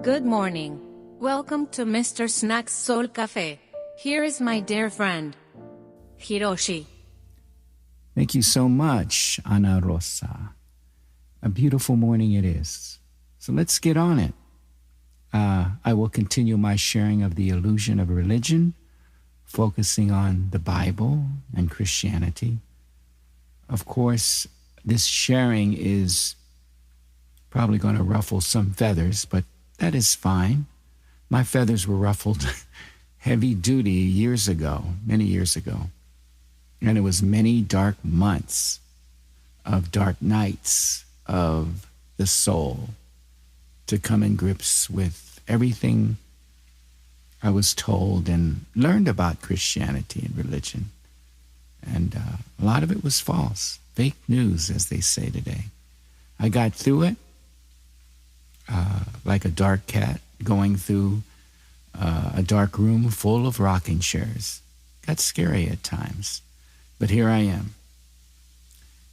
Good morning. Welcome to MR.SNACKS Soul Cafe. Here is my dear friend, Hiroshi. Thank you so much, Ana Rosa. A beautiful morning it is. So let's get on it. I will continue my sharing of the illusion of religion, focusing on the Bible and Christianity. Of course, this sharing is probably going to ruffle some feathers, but that is fine. My feathers were ruffled heavy duty years ago, many years ago. And it was many dark months of dark nights of the soul to come in grips with everything I was told and learned about Christianity and religion. And a lot of it was false, fake news, as they say today. I got through it like a dark cat going through a dark room full of rocking chairs. Got scary at times, but here I am.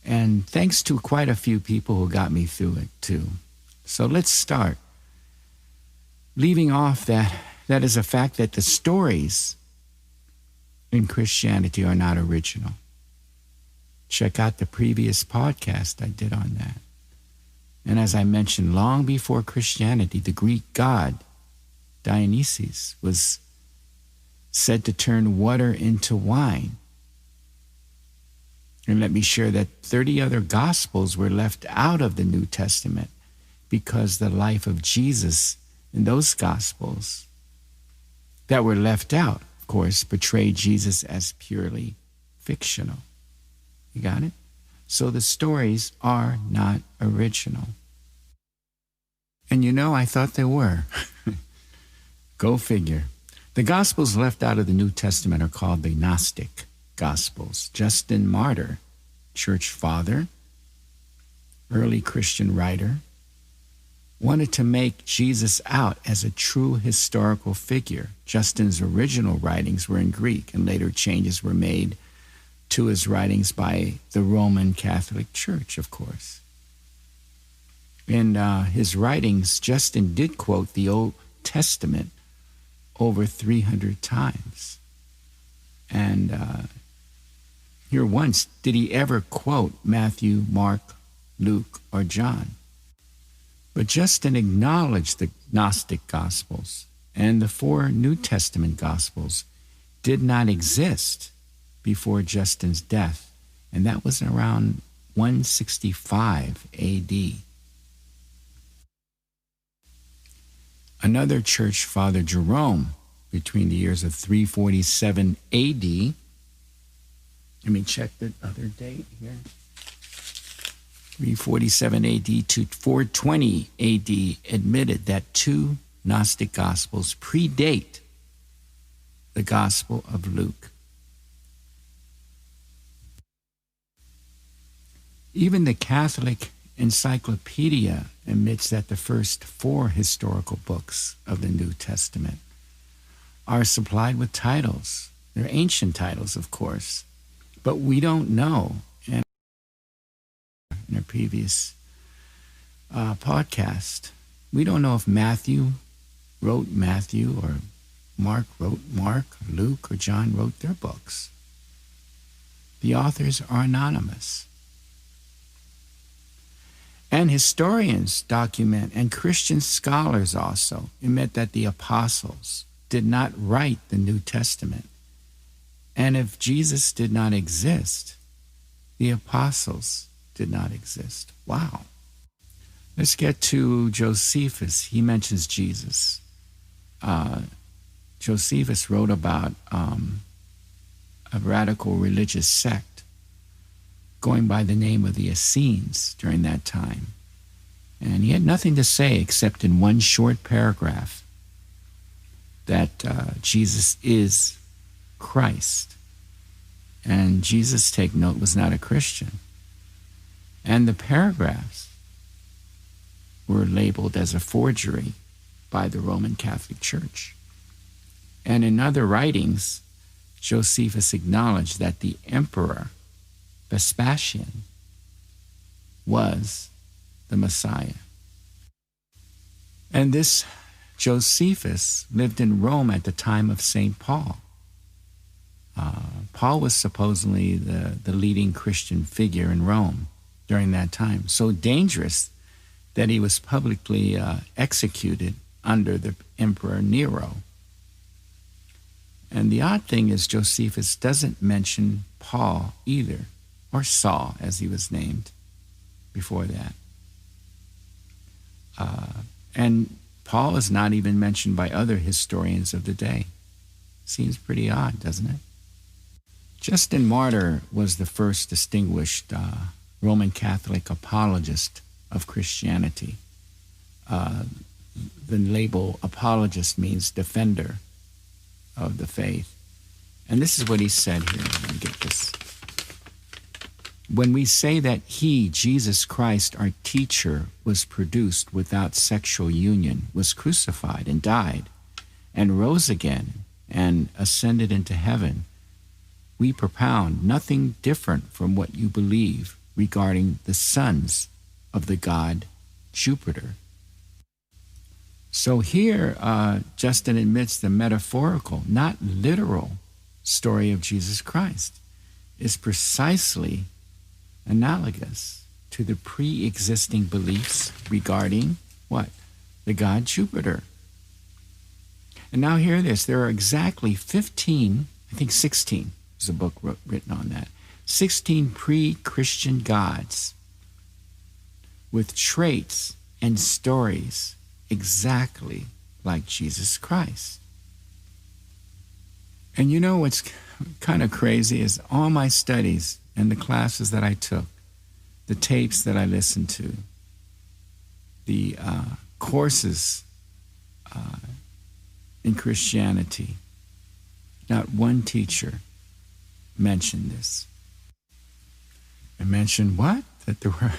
And thanks to quite a few people who got me through it too. So let's start. Leaving off that is a fact that the stories in Christianity are not original. Check out the previous podcast I did on that. And as I mentioned, long before Christianity, the Greek god Dionysus was said to turn water into wine. And let me share that 30 other Gospels were left out of the New Testament because the life of Jesus in those Gospels that were left out, of course, portrayed Jesus as purely fictional. You got it? So the stories are not original. And I thought they were. Go figure. The Gospels left out of the New Testament are called the Gnostic Gospels. Justin Martyr, church father, early Christian writer, wanted to make Jesus out as a true historical figure. Justin's original writings were in Greek, and later changes were made to his writings by the Roman Catholic Church, of course. In his writings, Justin did quote the Old Testament over 300 times. And here once, did he ever quote Matthew, Mark, Luke, or John? But Justin acknowledged the Gnostic Gospels and the 4 New Testament Gospels did not exist before Justin's death, and that was around 165 A.D. Another church father, Jerome, between the years of 347 A.D., let me check the other date here, 347 A.D. to 420 A.D., admitted that 2 Gnostic Gospels predate the Gospel of Luke. Even the Catholic Encyclopedia admits that the first 4 historical books of the New Testament are supplied with titles. They're ancient titles, of course, but we don't know. And in a previous podcast, we don't know if Matthew wrote Matthew or Mark wrote Mark, or Luke or John wrote their books. The authors are anonymous. And historians document, and Christian scholars also admit that the apostles did not write the New Testament. And if Jesus did not exist, the apostles did not exist. Wow. Let's get to Josephus. He mentions Jesus. Josephus wrote about a radical religious sect going by the name of the Essenes during that time. And he had nothing to say except in one short paragraph that Jesus is Christ. And Jesus, take note, was not a Christian. And the paragraphs were labeled as a forgery by the Roman Catholic Church. And in other writings, Josephus acknowledged that the emperor Vespasian was the Messiah. And this Josephus lived in Rome at the time of St. Paul. Paul was supposedly the leading Christian figure in Rome during that time, so dangerous that he was publicly executed under the Emperor Nero. And the odd thing is Josephus doesn't mention Paul either, or Saul as he was named before that. And Paul is not even mentioned by other historians of the day. Seems pretty odd, doesn't it? Justin Martyr was the first distinguished Roman Catholic apologist of Christianity. The label apologist means defender of the faith. And this is what he said here. Let me get this. When we say that he, Jesus Christ, our teacher, was produced without sexual union, was crucified and died, and rose again and ascended into heaven, we propound nothing different from what you believe regarding the sons of the god Jupiter. So here, Justin admits the metaphorical, not literal, story of Jesus Christ is precisely analogous to the pre-existing beliefs regarding what? The god Jupiter. And now hear this. There are exactly 15, I think 16, there's a book written on that, 16 pre-Christian gods with traits and stories exactly like Jesus Christ. And you know what's kind of crazy is all my studies and the classes that I took, the tapes that I listened to, the courses in Christianity, not one teacher mentioned this. I mentioned what? That there were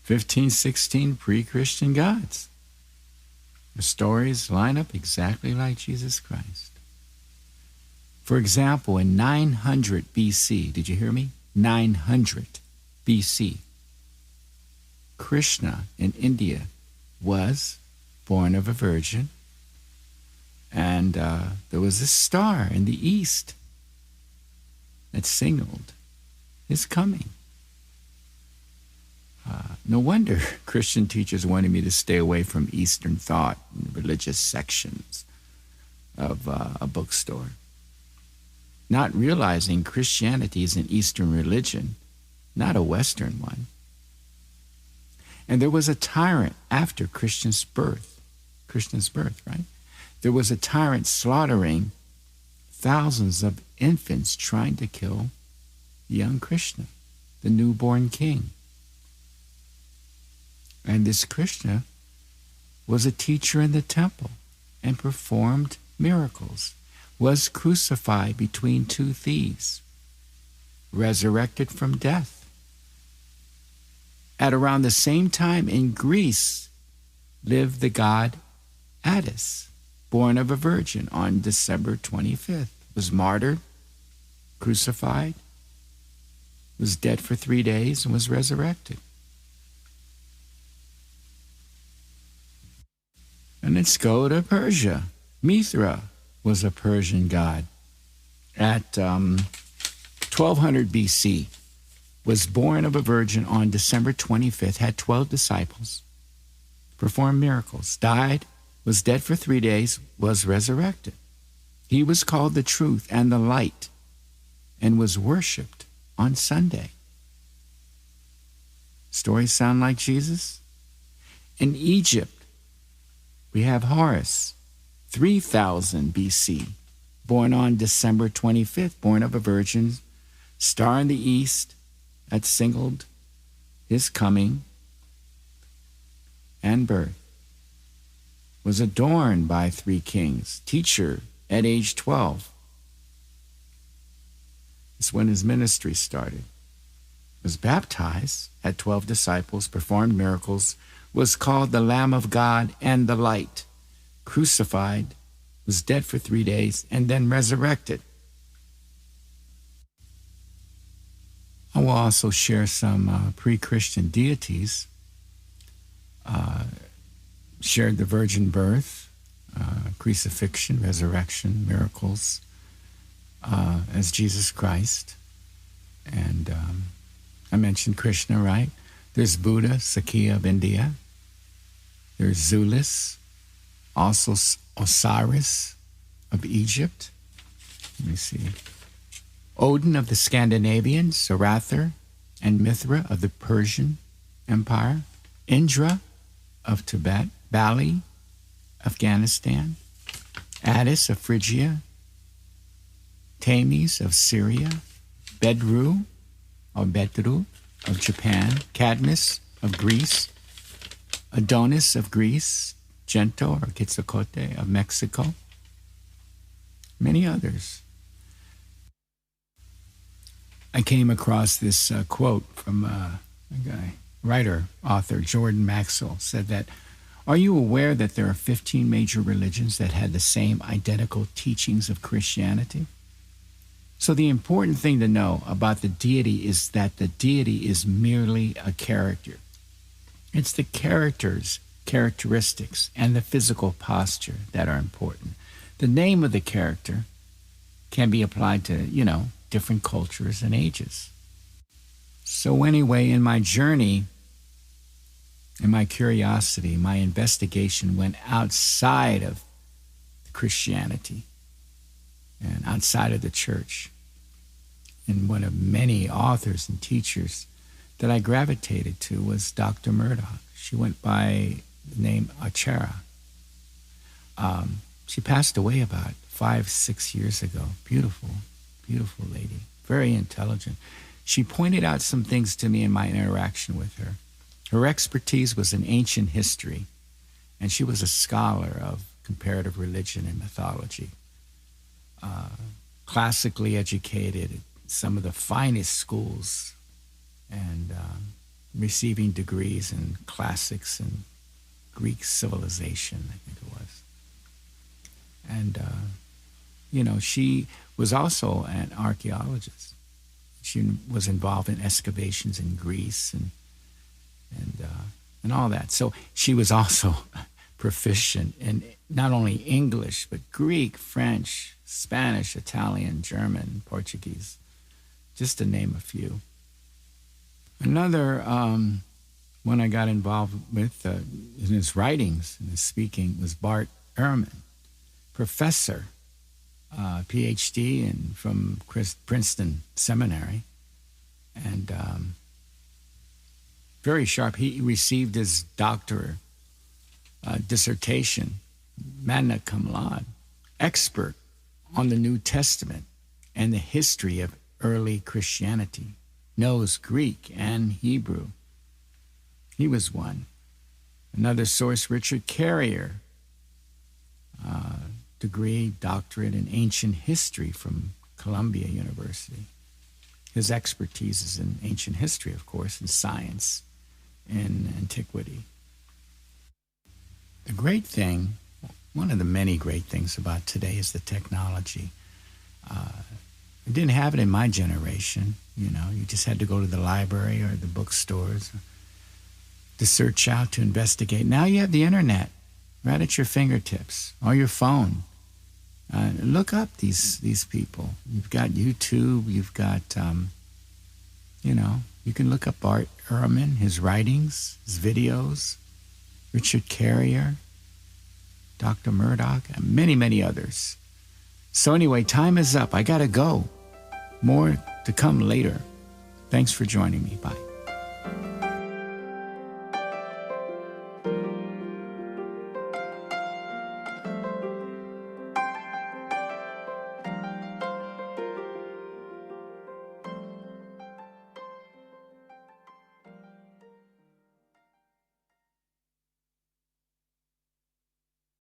15, 16 pre-Christian gods. The stories line up exactly like Jesus Christ. For example, in 900 BC, did you hear me? 900 BC, Krishna in India was born of a virgin, and there was a star in the east that signaled his coming. No wonder Christian teachers wanted me to stay away from Eastern thought and religious sections of a bookstore, not realizing Christianity is an Eastern religion, not a Western one. And there was a tyrant after Krishna's birth, right? There was a tyrant slaughtering thousands of infants trying to kill young Krishna, the newborn king. And this Krishna was a teacher in the temple and performed miracles, was crucified between two thieves, resurrected from death. At around the same time in Greece lived the god Attis, born of a virgin on December 25th, was martyred, crucified, was dead for 3 days, and was resurrected. And let's go to Persia. Mithra was a Persian god. At 1200 BC, was born of a virgin on December 25th, had 12 disciples, performed miracles, died, was dead for 3 days, was resurrected. He was called the Truth and the Light and was worshipped on Sunday. Stories sound like Jesus? In Egypt, we have Horus, 3000 BC, born on December 25th, born of a virgin, star in the east that signaled his coming and birth. Was adorned by 3 kings, teacher at age 12. That's when his ministry started. Was baptized, had 12 disciples, performed miracles, was called the Lamb of God and the Light, crucified, was dead for 3 days, and then resurrected. I will also share some pre-Christian deities. Shared the virgin birth crucifixion, resurrection, miracles as Jesus Christ. And I mentioned Krishna, right? There's Buddha, Sakya of India. There's Zulus, also Osiris of Egypt. Let me see. Odin of the Scandinavians, Zarathustra and Mithra of the Persian Empire, Indra of Tibet, Bali, Afghanistan, Attis of Phrygia, Thames of Syria, Bedru of Japan, Cadmus of Greece, Adonis of Greece, Gento or Quetzalcoatl of Mexico, many others. I came across this quote from a guy, writer, author, Jordan Maxwell, said that, "Are you aware that there are 15 major religions that had the same identical teachings of Christianity?" So the important thing to know about the deity is that the deity is merely a character. It's the characteristics, and the physical posture that are important. The name of the character can be applied to, different cultures and ages. So anyway, in my journey, in my curiosity, my investigation went outside of Christianity and outside of the church. And one of many authors and teachers that I gravitated to was Dr. Murdoch. She went by the name Acharya. She passed away about 5-6 years ago. Beautiful, beautiful lady, very intelligent. She pointed out some things to me in my interaction with her. Her expertise was in ancient history, and she was a scholar of comparative religion and mythology. Classically educated at some of the finest schools, and receiving degrees in classics and Greek civilization, I think it was. And, she was also an archaeologist. She was involved in excavations in Greece and all that. So she was also proficient in not only English, but Greek, French, Spanish, Italian, German, Portuguese, just to name a few. Another one I got involved with in his writings and his speaking was Bart Ehrman, professor, PhD from Princeton Seminary, and very sharp. He received his doctorate dissertation, magna cum laude, expert on the New Testament and the history of early Christianity, knows Greek and Hebrew. He was one. Another source, Richard Carrier, degree, doctorate in ancient history from Columbia University. His expertise is in ancient history, of course, and science and antiquity. The great thing, one of the many great things about today is the technology. We didn't have it in my generation. You just had to go to the library or the bookstores to search out, to investigate. Now you have the internet right at your fingertips or your phone. Look up these people. You've got YouTube. You've got, you can look up Bart Ehrman, his writings, his videos, Richard Carrier, Dr. Murdoch, and many, many others. So anyway, time is up. I got to go. More to come later. Thanks for joining me. Bye.